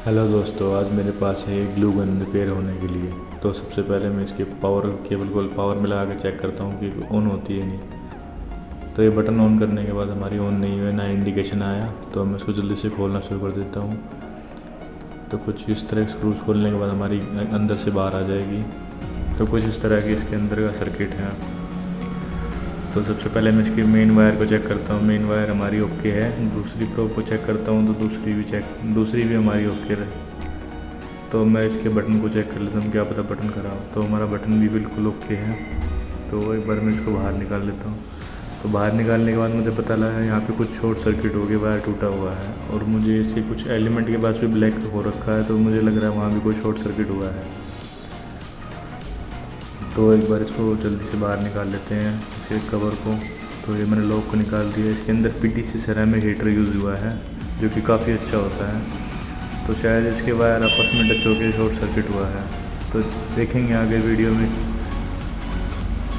Hello दोस्तों, आज मेरे पास है ग्लू गन रिपेयर होने के लिए। तो सबसे पहले मैं इसके पावर केबल को पावर में लगा के चेक करता हूँ कि ऑन होती है नहीं। तो ये बटन ऑन करने के बाद हमारी ऑन नहीं हुई, ना इंडिकेशन आया। तो मैं इसको जल्दी से खोलना शुरू कर देता हूँ। तो कुछ इस तरह स्क्रूज खोलने के बाद हमारी अंदर से बाहर आ जाएगी। तो कुछ इस तरह की इसके अंदर का सर्किट है। तो सबसे पहले मैं इसकी मेन वायर को चेक करता हूँ। मेन वायर हमारी ओके है। दूसरी प्रोब को चेक करता हूँ तो दूसरी भी हमारी ओके रहे। तो मैं इसके बटन को चेक कर लेता हूँ, क्या पता बटन खराब। तो हमारा बटन भी बिल्कुल ओके है। तो एक बार मैं इसको बाहर निकाल लेता हूँ। तो बाहर निकालने के बाद मुझे पता लगा यहाँ पे कुछ शॉर्ट सर्किट हो गया, वायर टूटा हुआ है। और मुझे इससे कुछ एलिमेंट के पास भी ब्लैक हो रखा है। तो मुझे लग रहा है वहाँ भी कोई शॉर्ट सर्किट हुआ है। तो एक बार इसको जल्दी से बाहर निकाल लेते हैं, इसे कवर को। तो ये मैंने लॉक को निकाल दिया। इसके अंदर पीटीसी सेरामिक हीटर यूज़ हुआ है, जो कि काफ़ी अच्छा होता है। तो शायद इसके वायर आपस में टच होकर शॉर्ट सर्किट हुआ है। तो देखेंगे आगे वीडियो में।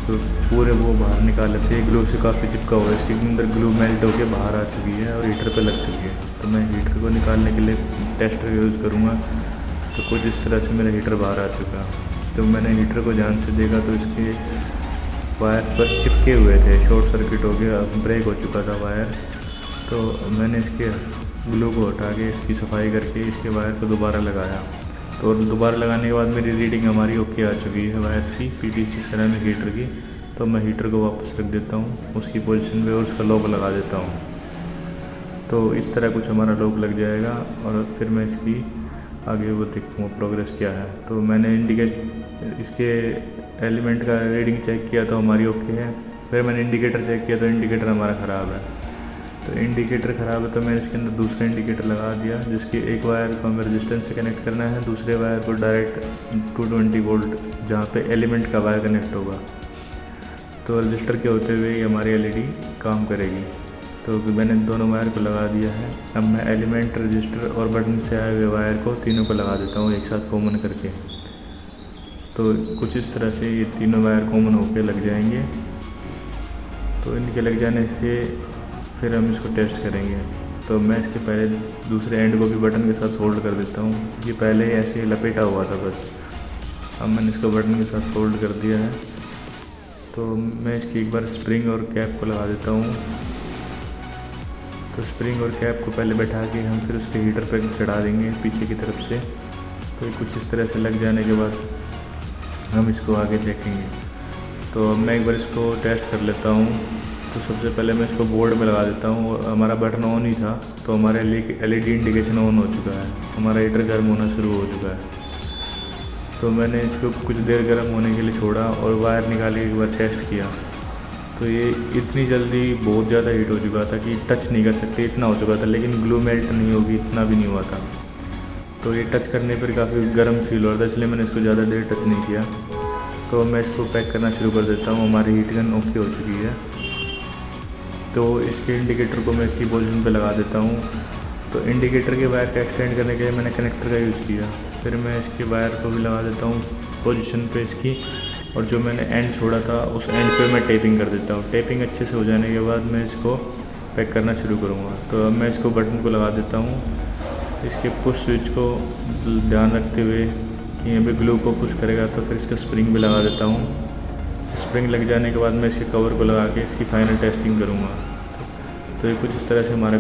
तो पूरे वो बाहर निकाल लेते हैं। ग्लू से काफ़ी चिपका हुआ है, इसके अंदर ग्लू मेल्ट होकर बाहर आ चुकी है और हीटर पे लग चुकी है। तो मैं हीटर को निकालने के लिए टेस्टर यूज़ करूँगा। तो कुछ इस तरह से मेरा हीटर बाहर आ चुका है। तो मैंने हीटर को ध्यान से देखा तो इसके वायर बस चिपके हुए थे, शॉर्ट सर्किट हो गया, ब्रेक हो चुका था वायर। तो मैंने इसके ग्लू को हटा के इसकी सफाई करके इसके वायर को दोबारा लगाया। तो दोबारा लगाने के बाद मेरी रीडिंग हमारी ओके आ चुकी है वायर की, पीटीसी सेरामिक हीटर की। तो मैं हीटर को वापस रख देता हूँ उसकी पोजीशन पे और उसका लॉक लगा देता हूँ। तो इस तरह कुछ हमारा लॉक लग जाएगा और फिर मैं इसकी आगे वो देखूँगा प्रोग्रेस क्या है। तो मैंने इसके एलिमेंट का रीडिंग चेक किया तो हमारी ओके है। फिर मैंने इंडिकेटर चेक किया तो इंडिकेटर हमारा ख़राब है। तो इंडिकेटर ख़राब है तो मैंने इसके अंदर दूसरा इंडिकेटर लगा दिया, जिसकी एक वायर को हमें रेजिस्टेंस से कनेक्ट करना है, दूसरे वायर को डायरेक्ट 220 वोल्ट जहाँ पे एलिमेंट का वायर कनेक्ट होगा। तो रजिस्टर के होते हुए ये हमारी एलईडी काम करेगी। तो मैंने दोनों वायर को लगा दिया है। अब मैं एलिमेंट, रजिस्टर और बटन से आए हुए वायर को तीनों को लगा देता हूँ एक साथ कॉमन करके। तो कुछ इस तरह से ये तीनों वायर कॉमन होकर लग जाएंगे। तो इनके लग जाने से फिर हम इसको टेस्ट करेंगे। तो मैं इसके पहले दूसरे एंड को भी बटन के साथ होल्ड कर देता हूँ। ये पहले ऐसे लपेटा हुआ था बस। अब मैंने इसको बटन के साथ होल्ड कर दिया है। तो मैं इसकी एक बार स्प्रिंग और कैप को लगा देता हूँ। तो स्प्रिंग और कैप को पहले बैठा के हम फिर उसके हीटर पर चढ़ा देंगे पीछे की तरफ से। तो ये कुछ इस तरह से लग जाने के बाद हम इसको आगे देखेंगे। तो मैं एक बार इसको टेस्ट कर लेता हूँ। तो सबसे पहले मैं इसको बोर्ड में लगा देता हूँ। हमारा बटन ऑन ही था तो हमारे एलईडी इंडिकेशन ऑन हो चुका है, हमारा हीटर गर्म होना शुरू हो चुका है। तो मैंने इसको कुछ देर गर्म होने के लिए छोड़ा और वायर निकाल के एक बार टेस्ट किया। तो ये इतनी जल्दी बहुत ज़्यादा हीट हो चुका था कि टच नहीं कर सकते, इतना हो चुका था। लेकिन ग्लू मेल्ट नहीं होगी इतना भी नहीं हुआ था। तो ये टच करने पर काफ़ी गर्म फील हो रहा था, इसलिए मैंने इसको ज़्यादा देर टच नहीं किया। तो मैं इसको पैक करना शुरू कर देता हूँ। हमारी हीट गन ओके हो चुकी है। तो इसके इंडिकेटर को मैं इसकी पोजीशन पे लगा देता हूँ। तो इंडिकेटर के वायर को एक्सटेंड करने के लिए मैंने कनेक्टर का यूज़ किया। फिर मैं इसके वायर को भी लगा देता हूँ पोजीशन पे इसकी। और जो मैंने एंड छोड़ा था उस एंड पे मैं टेपिंग कर देता हूँ। टेपिंग अच्छे से हो जाने के बाद मैं इसको पैक करना शुरू करूँगा। तो अब मैं इसको बटन को लगा देता हूँ। इसके पुश स्विच को ध्यान रखते हुए कि यहाँ पे ग्लू को पुश करेगा तो फिर इसका स्प्रिंग भी लगा देता हूँ। स्प्रिंग लग जाने के बाद मैं इसके कवर को लगा के इसकी फाइनल टेस्टिंग करूँगा। तो ये कुछ इस तरह से हमारा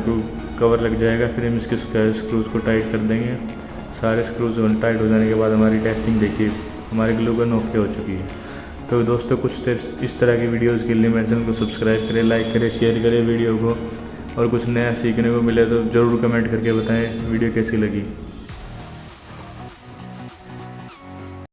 कवर लग जाएगा। फिर हम इसके स्क्रूज़ को टाइट कर देंगे। सारे स्क्रूज टाइट हो जाने के बाद हमारी टेस्टिंग देखिए, हमारी ग्लू गन ओके हो चुकी है। तो दोस्तों कुछ इस तरह की वीडियोज़ के लिए मेरे चैनल को सब्सक्राइब करें, लाइक करें, शेयर करें वीडियो को। और कुछ नया सीखने को मिले तो ज़रूर कमेंट करके बताएं वीडियो कैसी लगी।